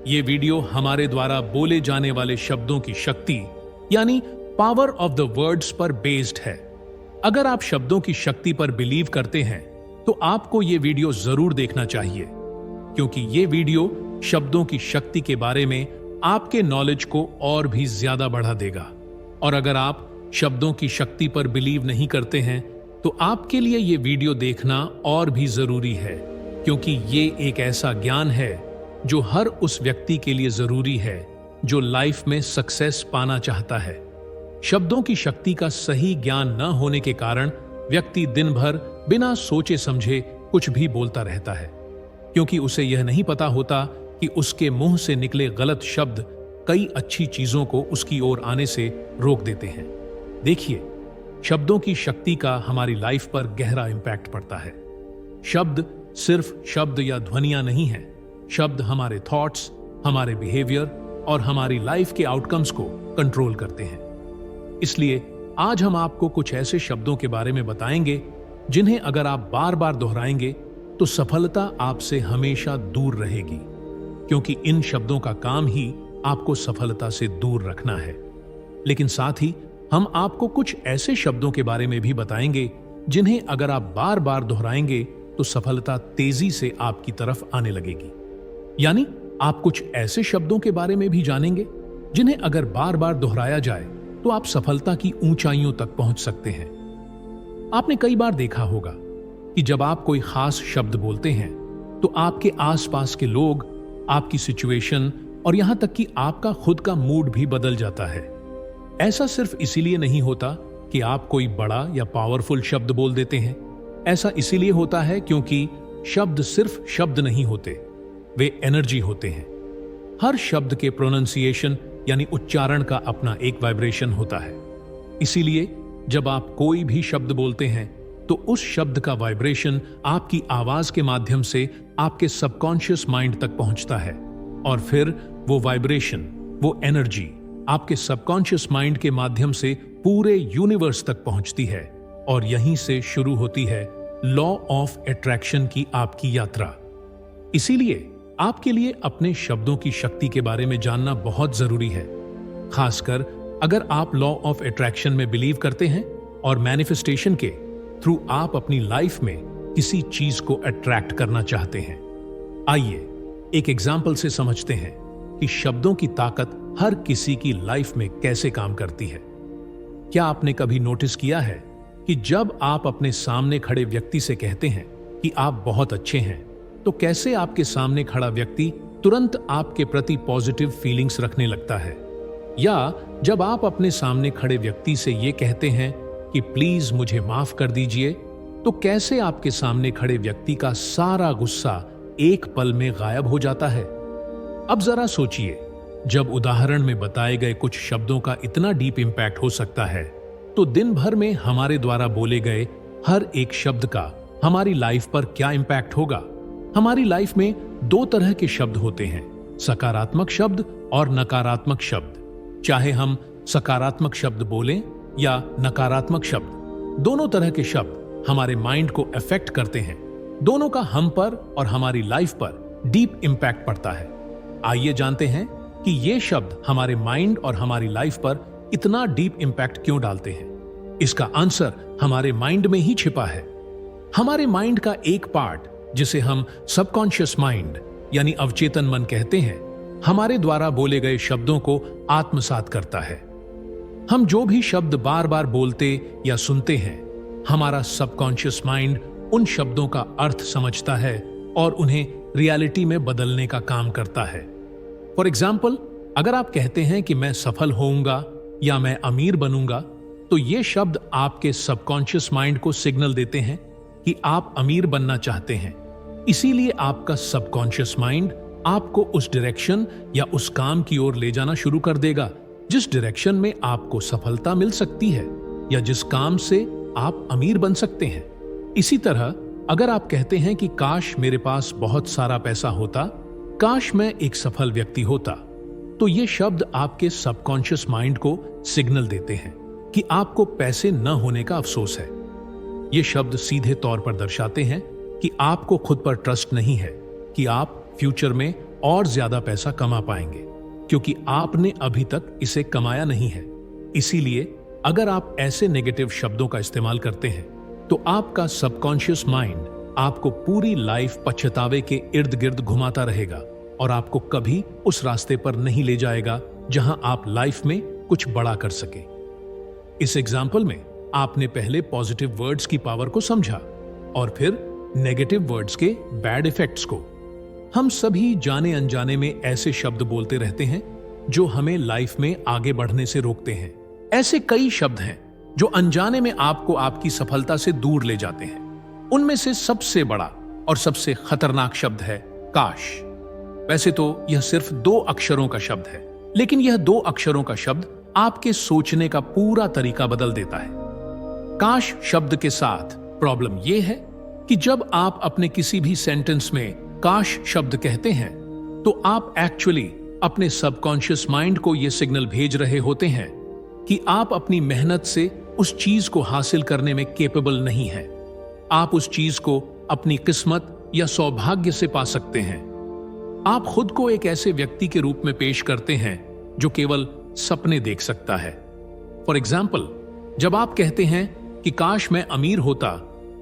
ये वीडियो हमारे द्वारा बोले जाने वाले शब्दों की शक्ति यानी पावर ऑफ द वर्ड्स पर बेस्ड है। अगर आप शब्दों की शक्ति पर बिलीव करते हैं तो आपको ये वीडियो जरूर देखना चाहिए, क्योंकि ये वीडियो शब्दों की शक्ति के बारे में आपके नॉलेज को और भी ज्यादा बढ़ा देगा। और अगर आप शब्दों की शक्ति पर बिलीव नहीं करते हैं तो आपके लिए ये वीडियो देखना और भी जरूरी है, क्योंकि ये एक ऐसा ज्ञान है जो हर उस व्यक्ति के लिए जरूरी है जो लाइफ में सक्सेस पाना चाहता है। शब्दों की शक्ति का सही ज्ञान न होने के कारण व्यक्ति दिन भर बिना सोचे समझे कुछ भी बोलता रहता है, क्योंकि उसे यह नहीं पता होता कि उसके मुंह से निकले गलत शब्द कई अच्छी चीजों को उसकी ओर आने से रोक देते हैं। देखिए, शब्दों की शक्ति का हमारी लाइफ पर गहरा इंपैक्ट पड़ता है। शब्द सिर्फ शब्द या ध्वनियां नहीं हैं। शब्द हमारे थॉट्स, हमारे बिहेवियर और हमारी लाइफ के आउटकम्स को कंट्रोल करते हैं। इसलिए आज हम आपको कुछ ऐसे शब्दों के बारे में बताएंगे जिन्हें अगर आप बार बार दोहराएंगे तो सफलता आपसे हमेशा दूर रहेगी, क्योंकि इन शब्दों का काम ही आपको सफलता से दूर रखना है। लेकिन साथ ही हम आपको कुछ ऐसे शब्दों के बारे में भी बताएंगे जिन्हें अगर आप बार बार दोहराएंगे तो सफलता तेजी से आपकी तरफ आने लगेगी। यानी आप कुछ ऐसे शब्दों के बारे में भी जानेंगे जिन्हें अगर बार बार दोहराया जाए तो आप सफलता की ऊंचाइयों तक पहुंच सकते हैं। आपने कई बार देखा होगा कि जब आप कोई खास शब्द बोलते हैं तो आपके आसपास के लोग, आपकी सिचुएशन और यहां तक कि आपका खुद का मूड भी बदल जाता है। ऐसा सिर्फ इसीलिए नहीं होता कि आप कोई बड़ा या पावरफुल शब्द बोल देते हैं। ऐसा इसीलिए होता है क्योंकि शब्द सिर्फ शब्द नहीं होते, वे एनर्जी होते हैं। हर शब्द के प्रोनाउंसिएशन यानी उच्चारण का अपना एक वाइब्रेशन होता है। इसीलिए जब आप कोई भी शब्द बोलते हैं तो उस शब्द का वाइब्रेशन आपकी आवाज के माध्यम से आपके सबकॉन्शियस माइंड तक पहुंचता है, और फिर वो वाइब्रेशन, वो एनर्जी आपके सबकॉन्शियस माइंड के माध्यम से पूरे यूनिवर्स तक पहुंचती है, और यहीं से शुरू होती है लॉ ऑफ अट्रैक्शन की आपकी यात्रा। इसीलिए आपके लिए अपने शब्दों की शक्ति के बारे में जानना बहुत जरूरी है, खासकर अगर आप लॉ ऑफ अट्रैक्शन में बिलीव करते हैं और मैनिफेस्टेशन के थ्रू आप अपनी लाइफ में किसी चीज को अट्रैक्ट करना चाहते हैं। आइए एक एग्जाम्पल से समझते हैं कि शब्दों की ताकत हर किसी की लाइफ में कैसे काम करती है। क्या आपने कभी नोटिस किया है कि जब आप अपने सामने खड़े व्यक्ति से कहते हैं कि आप बहुत अच्छे हैं, तो कैसे आपके सामने खड़ा व्यक्ति तुरंत आपके प्रति पॉजिटिव फीलिंग्स रखने लगता है? या जब आप अपने सामने खड़े व्यक्ति से ये कहते हैं कि प्लीज मुझे माफ कर दीजिए, तो कैसे आपके सामने खड़े व्यक्ति का सारा गुस्सा एक पल में गायब हो जाता है? अब जरा सोचिए, जब उदाहरण में बताए गए कुछ शब्दों का इतना डीप इंपैक्ट हो सकता है, तो दिन भर में हमारे द्वारा बोले गए हर एक शब्द का हमारी लाइफ पर क्या इंपैक्ट होगा? हमारी लाइफ में दो तरह के शब्द होते हैं, सकारात्मक शब्द और नकारात्मक शब्द। चाहे हम सकारात्मक शब्द बोलें या नकारात्मक शब्द, दोनों तरह के शब्द हमारे माइंड को अफेक्ट करते हैं। दोनों का हम पर और हमारी लाइफ पर डीप इंपैक्ट पड़ता है। आइए जानते हैं कि ये शब्द हमारे माइंड और हमारी लाइफ पर इतना डीप इंपैक्ट क्यों डालते हैं। इसका आंसर हमारे माइंड में ही छिपा है। हमारे माइंड का एक पार्ट, जिसे हम सबकॉन्शियस माइंड यानी अवचेतन मन कहते हैं, हमारे द्वारा बोले गए शब्दों को आत्मसात करता है। हम जो भी शब्द बार बार बोलते या सुनते हैं, हमारा सबकॉन्शियस माइंड उन शब्दों का अर्थ समझता है और उन्हें रियलिटी में बदलने का काम करता है। फॉर एग्जाम्पल, अगर आप कहते हैं कि मैं सफल होऊंगा या मैं अमीर बनूंगा, तो ये शब्द आपके सबकॉन्शियस माइंड को सिग्नल देते हैं कि आप अमीर बनना चाहते हैं। इसीलिए आपका सबकॉन्शियस माइंड आपको उस डायरेक्शन या उस काम की ओर ले जाना शुरू कर देगा जिस डायरेक्शन में आपको सफलता मिल सकती है या जिस काम से आप अमीर बन सकते हैं। इसी तरह अगर आप कहते हैं कि काश मेरे पास बहुत सारा पैसा होता, काश मैं एक सफल व्यक्ति होता, तो ये शब्द आपके सबकॉन्शियस माइंड को सिग्नल देते हैं कि आपको पैसे न होने का अफसोस है। ये शब्द सीधे तौर पर दर्शाते हैं कि आपको खुद पर ट्रस्ट नहीं है कि आप फ्यूचर में और ज्यादा पैसा कमा पाएंगे, क्योंकि आपने अभी तक इसे कमाया नहीं है। इसीलिए अगर आप ऐसे नेगेटिव शब्दों का इस्तेमाल करते हैं तो आपका सबकॉन्शियस माइंड आपको पूरी लाइफ पछतावे के इर्द गिर्द घुमाता रहेगा और आपको कभी उस रास्ते पर नहीं ले जाएगा जहां आप लाइफ में कुछ बड़ा कर सके। इस एग्जाम्पल में आपने पहले पॉजिटिव वर्ड्स की पावर को समझा और फिर नेगेटिव वर्ड्स के बैड इफेक्ट्स को। हम सभी जाने अनजाने में ऐसे शब्द बोलते रहते हैं जो हमें लाइफ में आगे बढ़ने से रोकते हैं। ऐसे कई शब्द हैं जो अनजाने में आपको आपकी सफलता से दूर ले जाते हैं। उनमें से सबसे बड़ा और सबसे खतरनाक शब्द है काश। वैसे तो यह सिर्फ 2 अक्षरों का शब्द है, लेकिन यह 2 अक्षरों का शब्द आपके सोचने का पूरा तरीका बदल देता है। काश शब्द के साथ प्रॉब्लम यह है कि जब आप अपने किसी भी सेंटेंस में काश शब्द कहते हैं तो आप एक्चुअली अपने सबकॉन्शियस माइंड को यह सिग्नल भेज रहे होते हैं कि आप अपनी मेहनत से उस चीज को हासिल करने में केपेबल नहीं हैं। आप उस चीज को अपनी किस्मत या सौभाग्य से पा सकते हैं। आप खुद को एक ऐसे व्यक्ति के रूप में पेश करते हैं जो केवल सपने देख सकता है। फॉर एग्जाम्पल, जब आप कहते हैं कि काश मैं अमीर होता,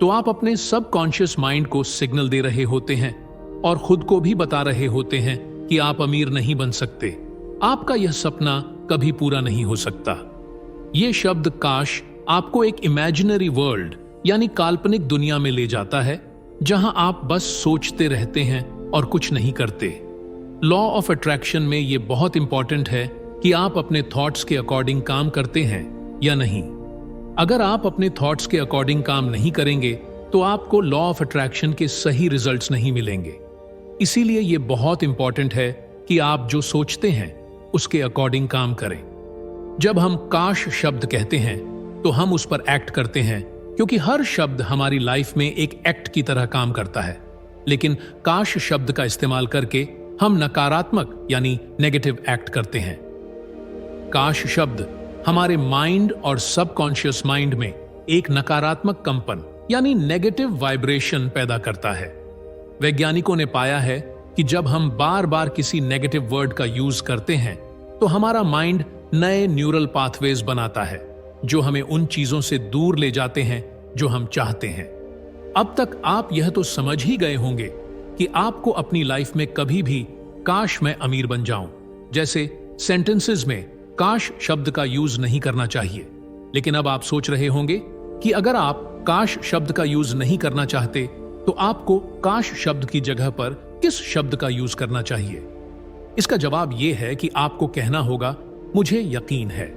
तो आप अपने सबकॉन्शियस माइंड को सिग्नल दे रहे होते हैं और खुद को भी बता रहे होते हैं कि आप अमीर नहीं बन सकते। आपका यह सपना कभी पूरा नहीं हो सकता। यह शब्द काश आपको एक इमेजिनरी वर्ल्ड यानी काल्पनिक दुनिया में ले जाता है जहां आप बस सोचते रहते हैं और कुछ नहीं करते। लॉ ऑफ अट्रैक्शन में यह बहुत इंपॉर्टेंट है कि आप अपने थॉट्स के अकॉर्डिंग काम करते हैं या नहीं। अगर आप अपने थॉट्स के अकॉर्डिंग काम नहीं करेंगे तो आपको लॉ ऑफ अट्रैक्शन के सही रिजल्ट्स नहीं मिलेंगे। इसीलिए यह बहुत इंपॉर्टेंट है कि आप जो सोचते हैं उसके अकॉर्डिंग काम करें। जब हम काश शब्द कहते हैं तो हम उस पर एक्ट करते हैं, क्योंकि हर शब्द हमारी लाइफ में एक एक्ट की तरह काम करता है। लेकिन काश शब्द का इस्तेमाल करके हम नकारात्मक यानी नेगेटिव एक्ट करते हैं। काश शब्द हमारे माइंड और सबकॉन्शियस माइंड में एक नकारात्मक कंपन यानी नेगेटिव वाइब्रेशन पैदा करता है। वैज्ञानिकों ने पाया है कि जब हम बार बार किसी नेगेटिव वर्ड का यूज करते हैं तो हमारा माइंड नए न्यूरल पाथवेज बनाता है जो हमें उन चीजों से दूर ले जाते हैं जो हम चाहते हैं। अब तक आप यह तो समझ ही गए होंगे कि आपको अपनी लाइफ में कभी भी काश मैं अमीर बन जाऊं जैसे सेंटेंसेस में काश शब्द का यूज नहीं करना चाहिए। लेकिन अब आप सोच रहे होंगे कि अगर आप काश शब्द का यूज नहीं करना चाहते तो आपको काश शब्द की जगह पर किस शब्द का यूज करना चाहिए। इसका जवाब यह है कि आपको कहना होगा मुझे यकीन है।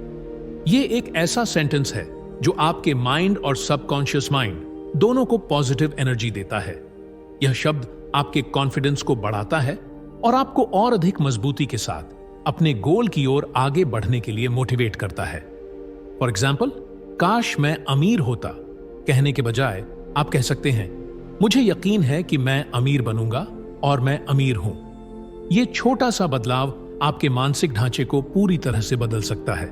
यह एक ऐसा सेंटेंस है जो आपके माइंड और सबकॉन्शियस माइंड दोनों को पॉजिटिव एनर्जी देता है। यह शब्द आपके कॉन्फिडेंस को बढ़ाता है और आपको और अधिक मजबूती के साथ अपने गोल की ओर आगे बढ़ने के लिए मोटिवेट करता है। फॉर एग्जाम्पल, काश मैं अमीर होता कहने के बजाय आप कह सकते हैं मुझे यकीन है कि मैं अमीर बनूंगा और मैं अमीर हूं। यह छोटा सा बदलाव आपके मानसिक ढांचे को पूरी तरह से बदल सकता है।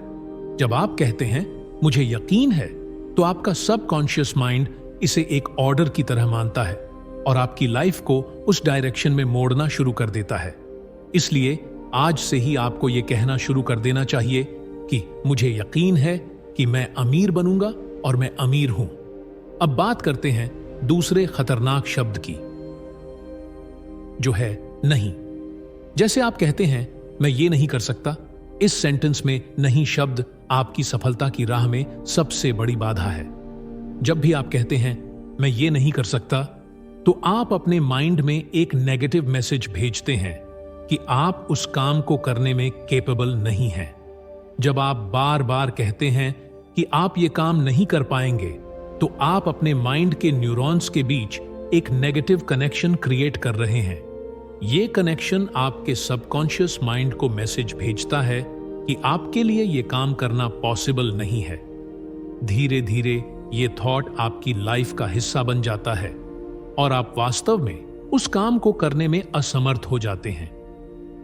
जब आप कहते हैं मुझे यकीन है तो आपका सबकॉन्शियस माइंड इसे एक ऑर्डर की तरह मानता है और आपकी लाइफ को उस डायरेक्शन में मोड़ना शुरू कर देता है। इसलिए आज से ही आपको यह कहना शुरू कर देना चाहिए कि मुझे यकीन है कि मैं अमीर बनूंगा और मैं अमीर हूं। अब बात करते हैं दूसरे खतरनाक शब्द की, जो है नहीं। जैसे आप कहते हैं मैं ये नहीं कर सकता, इस सेंटेंस में नहीं शब्द आपकी सफलता की राह में सबसे बड़ी बाधा है। जब भी आप कहते हैं मैं ये नहीं कर सकता, तो आप अपने माइंड में एक नेगेटिव मैसेज भेजते हैं कि आप उस काम को करने में केपेबल नहीं हैं। जब आप बार बार कहते हैं कि आप ये काम नहीं कर पाएंगे, तो आप अपने माइंड के न्यूरॉन्स के बीच एक नेगेटिव कनेक्शन क्रिएट कर रहे हैं। ये कनेक्शन आपके सबकॉन्शियस माइंड को मैसेज भेजता है कि आपके लिए ये काम करना पॉसिबल नहीं है। धीरे धीरे ये थॉट आपकी लाइफ का हिस्सा बन जाता है और आप वास्तव में उस काम को करने में असमर्थ हो जाते हैं।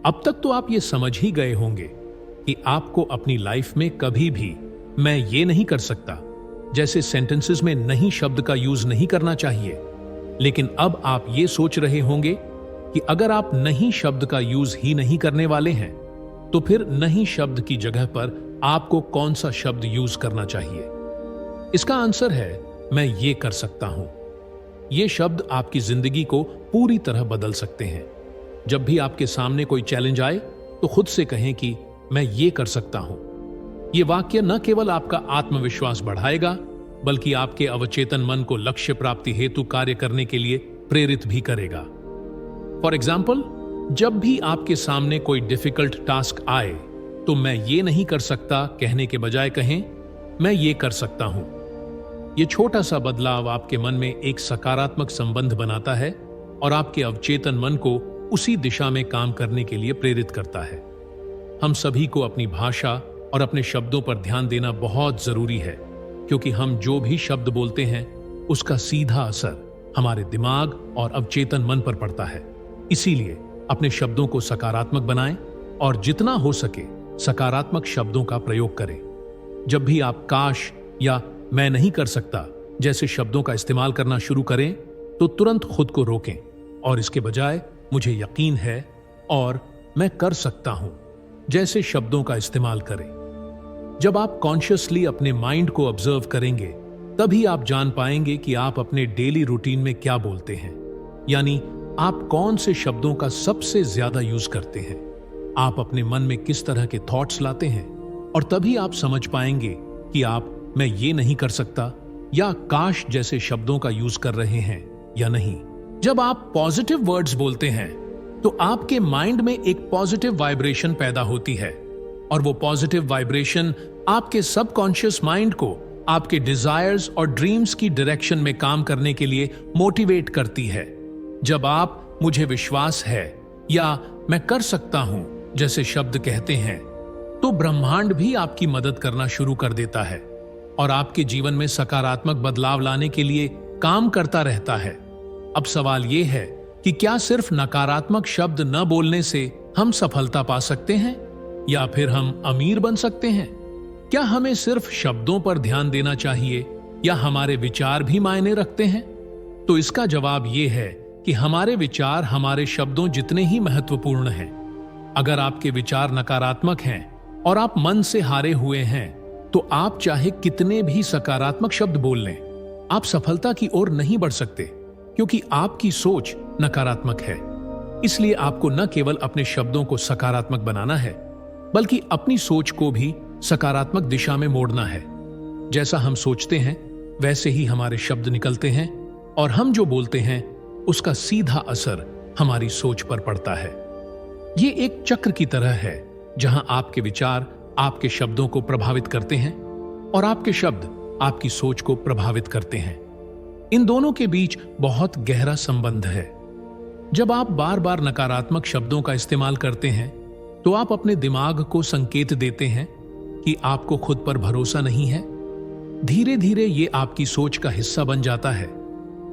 अब तक तो आप ये समझ ही गए होंगे कि आपको अपनी लाइफ में कभी भी मैं ये नहीं कर सकता जैसे सेंटेंसेस में नहीं शब्द का यूज नहीं करना चाहिए। लेकिन अब आप ये सोच रहे होंगे कि अगर आप नहीं शब्द का यूज ही नहीं करने वाले हैं, तो फिर नहीं शब्द की जगह पर आपको कौन सा शब्द यूज करना चाहिए? इसका आंसर है, मैं ये कर सकता हूं। ये शब्द आपकी जिंदगी को पूरी तरह बदल सकते हैं। जब भी आपके सामने कोई चैलेंज आए, तो खुद से कहें कि मैं ये कर सकता हूं। ये वाक्य न केवल आपका आत्मविश्वास बढ़ाएगा, बल्कि आपके अवचेतन मन को लक्ष्य प्राप्ति हेतु कार्य करने के लिए प्रेरित भी करेगा। फॉर एग्जाम्पल, जब भी आपके सामने कोई डिफिकल्ट टास्क आए, तो मैं ये नहीं कर सकता कहने के बजाय कहें, मैं ये कर सकता हूं। ये छोटा सा बदलाव आपके मन में एक सकारात्मक संबंध बनाता है और आपके अवचेतन मन को उसी दिशा में काम करने के लिए प्रेरित करता है। हम सभी को अपनी भाषा और अपने शब्दों पर ध्यान देना बहुत जरूरी है, क्योंकि हम जो भी शब्द बोलते हैं, उसका सीधा असर हमारे दिमाग और अवचेतन मन पर पड़ता है। इसीलिए अपने शब्दों को सकारात्मक बनाएं और जितना हो सके सकारात्मक शब्दों का प्रयोग करें। जब भी आप काश या मैं नहीं कर सकता जैसे शब्दों का इस्तेमाल करना शुरू करें, तो तुरंत खुद को रोकें और इसके बजाय मुझे यकीन है और मैं कर सकता हूं जैसे शब्दों का इस्तेमाल करें। जब आप कॉन्शियसली अपने माइंड को ऑब्जर्व करेंगे, तभी आप जान पाएंगे कि आप अपने डेली रूटीन में क्या बोलते हैं, यानी आप कौन से शब्दों का सबसे ज्यादा यूज करते हैं। आप अपने मन में किस तरह के थॉट्स लाते हैं, और तभी आप समझ पाएंगे कि आप मैं ये नहीं कर सकता या काश जैसे शब्दों का यूज कर रहे हैं या नहीं। जब आप पॉजिटिव वर्ड्स बोलते हैं, तो आपके माइंड में एक पॉजिटिव वाइब्रेशन पैदा होती है, और वो पॉजिटिव वाइब्रेशन आपके सबकॉन्शियस माइंड को आपके डिजायर्स और ड्रीम्स की डायरेक्शन में काम करने के लिए मोटिवेट करती है। जब आप मुझे विश्वास है या मैं कर सकता हूं जैसे शब्द कहते हैं, तो ब्रह्मांड भी आपकी मदद करना शुरू कर देता है और आपके जीवन में सकारात्मक बदलाव लाने के लिए काम करता रहता है। अब सवाल यह है कि क्या सिर्फ नकारात्मक शब्द न बोलने से हम सफलता पा सकते हैं, या फिर हम अमीर बन सकते हैं? क्या हमें सिर्फ शब्दों पर ध्यान देना चाहिए, या हमारे विचार भी मायने रखते हैं? तो इसका जवाब यह है कि हमारे विचार हमारे शब्दों जितने ही महत्वपूर्ण हैं। अगर आपके विचार नकारात्मक हैं और आप मन से हारे हुए हैं, तो आप चाहे कितने भी सकारात्मक शब्द बोल लें, आप सफलता की ओर नहीं बढ़ सकते, क्योंकि आपकी सोच नकारात्मक है। इसलिए आपको न केवल अपने शब्दों को सकारात्मक बनाना है, बल्कि अपनी सोच को भी सकारात्मक दिशा में मोड़ना है। जैसा हम सोचते हैं, वैसे ही हमारे शब्द निकलते हैं, और हम जो बोलते हैं उसका सीधा असर हमारी सोच पर पड़ता है। ये एक चक्र की तरह है, जहां आपके विचार आपके शब्दों को प्रभावित करते हैं और आपके शब्द आपकी सोच को प्रभावित करते हैं। इन दोनों के बीच बहुत गहरा संबंध है। जब आप बार बार नकारात्मक शब्दों का इस्तेमाल करते हैं, तो आप अपने दिमाग को संकेत देते हैं कि आपको खुद पर भरोसा नहीं है। धीरे धीरे ये आपकी सोच का हिस्सा बन जाता है।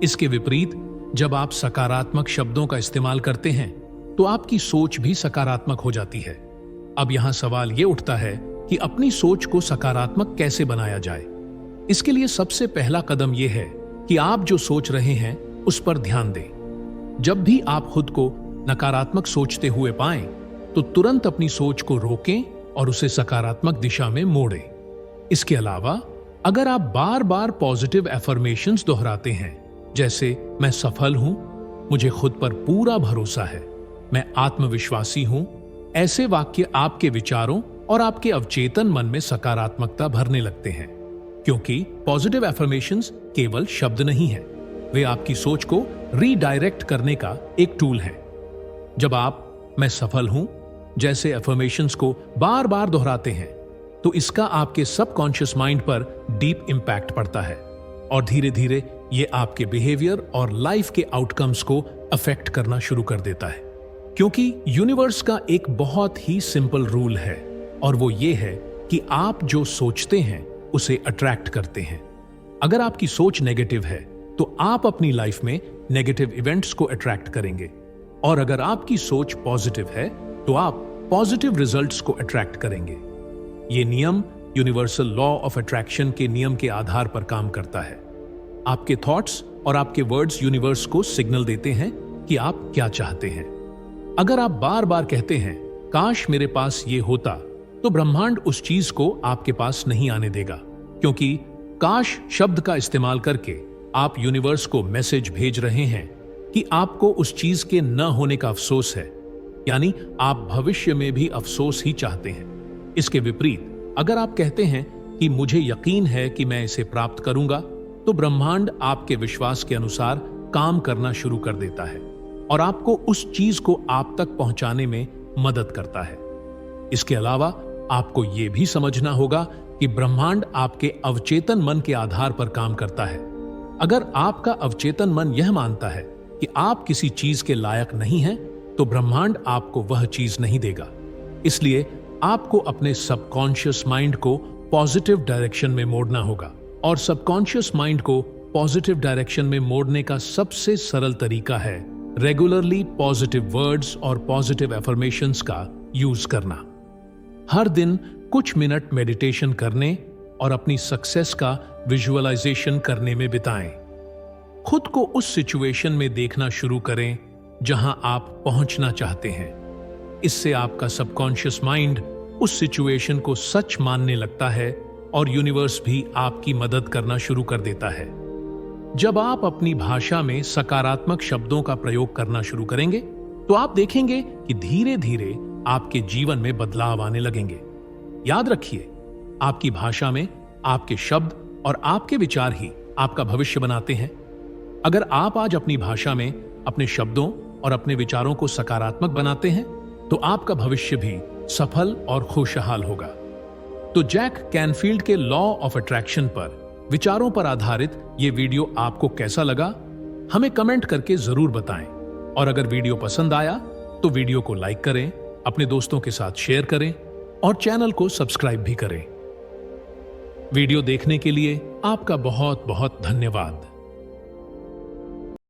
इसके विपरीत, जब आप सकारात्मक शब्दों का इस्तेमाल करते हैं, तो आपकी सोच भी सकारात्मक हो जाती है। अब यहां सवाल यह उठता है कि अपनी सोच को सकारात्मक कैसे बनाया जाए। इसके लिए सबसे पहला कदम यह है कि आप जो सोच रहे हैं उस पर ध्यान दें। जब भी आप खुद को नकारात्मक सोचते हुए पाएं, तो तुरंत अपनी सोच को रोकें और उसे सकारात्मक दिशा में मोड़ें। इसके अलावा, अगर आप बार बार पॉजिटिव एफर्मेशंस दोहराते हैं, जैसे मैं सफल हूं, मुझे खुद पर पूरा भरोसा है, मैं आत्मविश्वासी हूं, ऐसे वाक्य आपके विचारों और आपके अवचेतन मन में सकारात्मकता भरने लगते हैं। क्योंकि पॉजिटिव एफर्मेशंस केवल शब्द नहीं है, वे आपकी सोच को रीडायरेक्ट करने का एक टूल है। जब आप मैं सफल हूं जैसे एफर्मेशंस को बार बार दोहराते हैं, तो इसका आपके सबकॉन्शियस माइंड पर डीप इंपैक्ट पड़ता है, और धीरे धीरे ये आपके बिहेवियर और लाइफ के आउटकम्स को अफेक्ट करना शुरू कर देता है। क्योंकि यूनिवर्स का एक बहुत ही सिंपल रूल है, और वो ये है कि आप जो सोचते हैं उसे अट्रैक्ट करते हैं। अगर आपकी सोच नेगेटिव है, तो आप अपनी लाइफ में नेगेटिव इवेंट्स को अट्रैक्ट करेंगे, और अगर आपकी सोच पॉजिटिव है, तो आप पॉजिटिव रिजल्ट्स को अट्रैक्ट करेंगे। यह नियम यूनिवर्सल लॉ ऑफ अट्रैक्शन के नियम के आधार पर काम करता है। आपके थॉट्स और आपके वर्ड्स यूनिवर्स को सिग्नल देते हैं कि आप क्या चाहते हैं। अगर आप बार बार कहते हैं काश मेरे पास ये होता, तो ब्रह्मांड उस चीज को आपके पास नहीं आने देगा, क्योंकि काश शब्द का इस्तेमाल करके आप यूनिवर्स को मैसेज भेज रहे हैं कि आपको उस चीज के न होने का अफसोस है, यानी आप भविष्य में भी अफसोस ही चाहते हैं। इसके विपरीत अगर आप कहते हैं कि मुझे यकीन है कि मैं इसे प्राप्त करूंगा, तो ब्रह्मांड आपके विश्वास के अनुसार काम करना शुरू कर देता है और आपको उस चीज को आप तक पहुंचाने में मदद करता है। इसके अलावा आपको यह भी समझना होगा कि ब्रह्मांड आपके अवचेतन मन के आधार पर काम करता है। अगर आपका अवचेतन मन यह मानता है कि आप किसी चीज के लायक नहीं हैं, तो ब्रह्मांड आपको वह चीज नहीं देगा। इसलिए आपको अपने सबकॉन्शियस माइंड को पॉजिटिव डायरेक्शन में मोड़ना होगा, और सबकॉन्शियस माइंड को पॉजिटिव डायरेक्शन में मोड़ने का सबसे सरल तरीका है रेगुलरली पॉजिटिव वर्ड्स और पॉजिटिव एफर्मेशंस का यूज करना। हर दिन कुछ मिनट मेडिटेशन करने और अपनी सक्सेस का विजुअलाइजेशन करने में बिताएं। खुद को उस सिचुएशन में देखना शुरू करें जहां आप पहुंचना चाहते हैं। इससे आपका सबकॉन्शियस माइंड उस सिचुएशन को सच मानने लगता है और यूनिवर्स भी आपकी मदद करना शुरू कर देता है। जब आप अपनी भाषा में सकारात्मक शब्दों का प्रयोग करना शुरू करेंगे, तो आप देखेंगे कि धीरे धीरे आपके जीवन में बदलाव आने लगेंगे। याद रखिए, आपकी भाषा में आपके शब्द और आपके विचार ही आपका भविष्य बनाते हैं। अगर आप आज अपनी भाषा में अपने शब्दों और अपने विचारों को सकारात्मक बनाते हैं, तो आपका भविष्य भी सफल और खुशहाल होगा। तो जैक कैनफील्ड के लॉ ऑफ अट्रैक्शन पर विचारों पर आधारित यह वीडियो आपको कैसा लगा, हमें कमेंट करके जरूर बताएं। और अगर वीडियो पसंद आया तो वीडियो को लाइक करें, अपने दोस्तों के साथ शेयर करें और चैनल को सब्सक्राइब भी करें। वीडियो देखने के लिए आपका बहुत बहुत धन्यवाद।